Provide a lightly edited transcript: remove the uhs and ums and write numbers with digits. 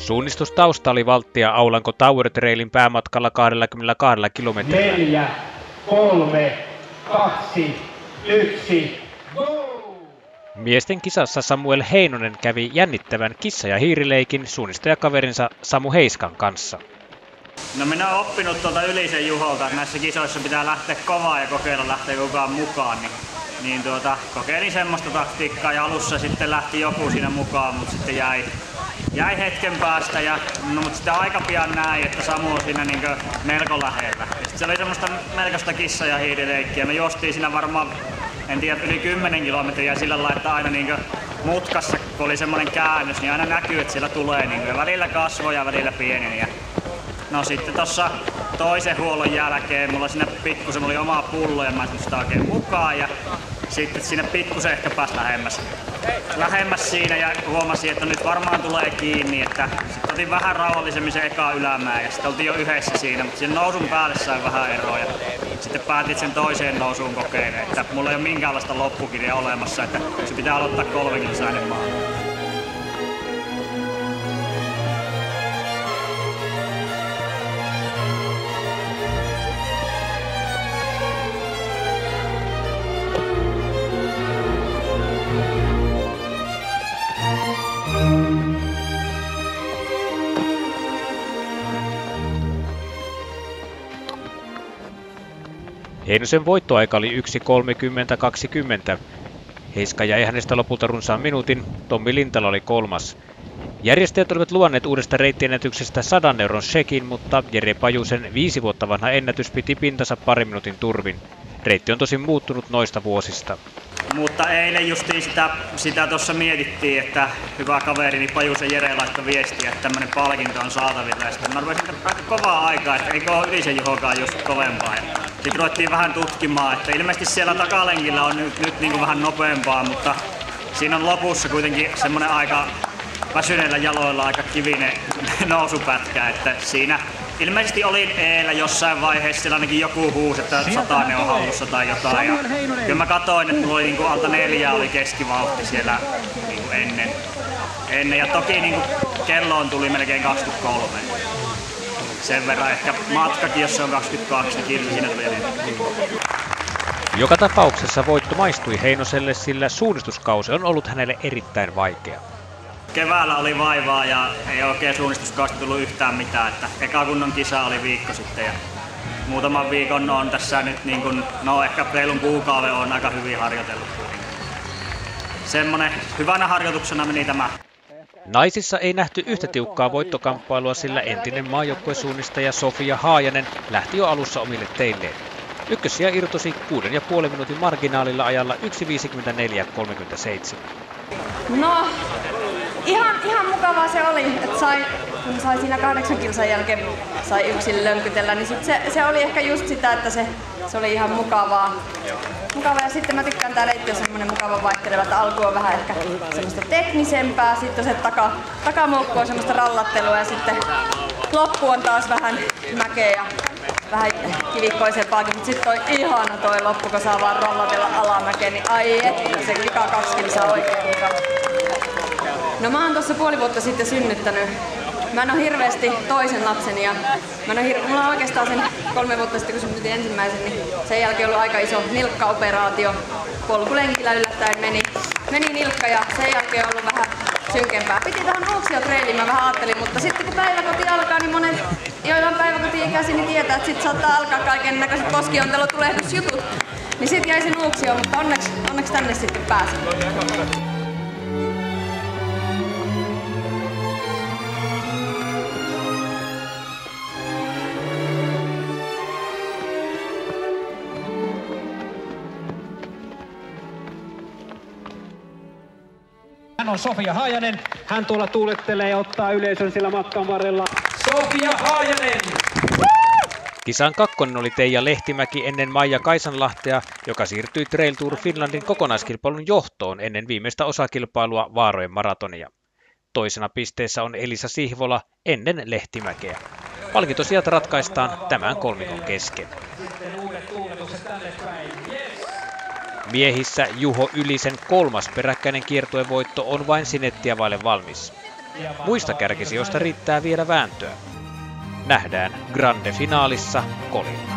Suunnistustausta oli valttia Aulanko Tower Trailin päämatkalla 22 kilometrillä. 4, 3, 2, 1, go! Miesten kisassa Samuel Heinonen kävi jännittävän kissa- ja hiirileikin suunnistajakaverinsa Samu Heiskan kanssa. No minä olen oppinut Ylisen Juholta, että näissä kisoissa pitää lähteä kovaa ja kokeilla lähteä kukaan mukaan. Niin kokeilin semmoista taktiikkaa ja alussa sitten lähti joku siinä mukaan, mutta sitten jäi hetken päästä. Mutta sitten aika pian näin, että Samu on siinä melko lähellä. Ja sitten se oli semmoista melkoista kissa- ja hiirileikkiä. Me juostiin siinä varmaan, en tiedä, yli 10 kilometriä sillä lailla, että aina mutkassa, kun oli semmoinen käännös, niin aina näkyy, että siellä tulee ja välillä kasvoja ja välillä pieneni. No sitten tuossa toisen huollon jälkeen mulla siinä pikkusen oli omaa pullo ja mä en sitä oikein mukaan ja sitten siinä pikkusen ehkä pääsi lähemmäs siinä ja huomasin, että nyt varmaan tulee kiinni, että sitten otin vähän rauhallisemmin se eka ylämää ja sitten oltiin jo yhdessä siinä, mutta sen nousun päälle sai vähän eroa ja sitten päätin sen toiseen nousuun kokeilemaan, että mulla ei ole minkäänlaista loppukirjaa olemassa, että se pitää aloittaa 3 kilsainen maa. Heinosen voittoaika oli 1:30:20. Heiska jäi hänestä lopulta runsaan minuutin, Tommi Lintala oli 3. Järjestäjät olivat luvanneet uudesta reittiennätyksestä 100 euron shekin, mutta Jere Pajusen 5 vuotta vanha ennätys piti pintansa parin minuutin turvin. Reitti on tosin muuttunut noista vuosista. Mutta eilen justiin sitä tuossa mietittiin, että hyvä kaverini Pajusen Jere laittoi viestiä, että tämmöinen palkinto on saatavilla. Ja sitten mä rupesin aika kovaa aikaa, että eikö ole Ylisen Juhokaan just kovempaa. Sitten ruvettiin vähän tutkimaan, että ilmeisesti siellä takalenkillä on nyt vähän nopeampaa, mutta siinä on lopussa kuitenkin semmoinen aika väsyneillä jaloilla aika kivinen nousupätkä, että siinä ilmeisesti olin eilen jossain vaiheessa, siellä ainakin joku huusi, että 100 on hallussa tai jotain. Ja kyllä mä katsoin, että mulla oli alta 4 oli keskivauhti siellä ennen. Ja toki kelloon tuli melkein 23. Sen verran ehkä matkakin, jos se on 22, niin kilsa siinä tuli enemmän. Joka tapauksessa voitto maistui Heinoselle, sillä suunnistuskausi on ollut hänelle erittäin vaikea. Keväällä oli vaivaa ja ei oikein suunnistuskaasta tullut yhtään mitään. Että eka kunnon kisa oli viikko sitten ja muutaman viikon on tässä nyt ehkä reilun kuukauden on aika hyvin harjoitellut. Semmonen hyvänä harjoituksena meni tämä. Naisissa ei nähty yhtä tiukkaa voittokamppailua, sillä entinen maajoukkuesuunnistaja Sofia Haajanen lähti jo alussa omille teilleen. Ykkössiä irtosi 6,5 minuutin marginaalilla ajalla 1:54:37. No, ihan mukavaa se oli, että kun sai siinä 8 kilsan jälkeen sai yksin lönkytellä, niin se oli ehkä just sitä, että se oli ihan mukavaa. Ja sitten mä tykkään tää reitti on semmonen mukava vaihteleva, että alku on vähän ehkä semmoista teknisempää, sitten se takamoukku on semmoista rallattelua ja sitten loppu on taas vähän mäkeä ja vähän kivikkoisempaakin, mutta sitten toi ihana toi loppu, kun saa vaan rollatella alamäkeen, niin ai että se vika 2 kilsaa oikein mukava. No mä oon tossa puoli vuotta sitten synnyttänyt. Mä en oo hirveästi toisen lapsen ja mulla on oikeastaan sen 3 vuotta sitten kun synnytin ensimmäisen, niin sen jälkeen ollut aika iso nilkkaoperaatio. Polkulenkillä yllättäen meni nilkka ja sen jälkeen on ollut vähän synkempää. Piti tähän Nuuksio-treiliin, mä vähän ajattelin, mutta sitten kun päiväkoti alkaa, niin monet, joilla on päiväkoti-ikäisiä, niin tietää, että sit saattaa alkaa kaiken näköiset koskiontelu-tulehdusjutut. Niin sit jäi se Nuuksio, mutta onneksi tänne sitten pääsin. Hän on Sofia Haajanen. Hän tuolla tuulettelee ja ottaa yleisön sillä matkan varrella. Sofia Haajanen! Kisan 2 oli Teija Lehtimäki ennen Maija Kaisanlahtea, joka siirtyi Trail Tour Finlandin kokonaiskilpailun johtoon ennen viimeistä osakilpailua Vaarojen maratonia. Toisena pisteessä on Elisa Sihvola ennen Lehtimäkeä. Palkintosijat ratkaistaan tämän kolmikon kesken. Miehissä Juho Ylisen 3. peräkkäinen kiertuevoitto on vain sinettiä vaille valmis. Muista kärkisijoista riittää vielä vääntöä. Nähdään grande finaalissa kolilla.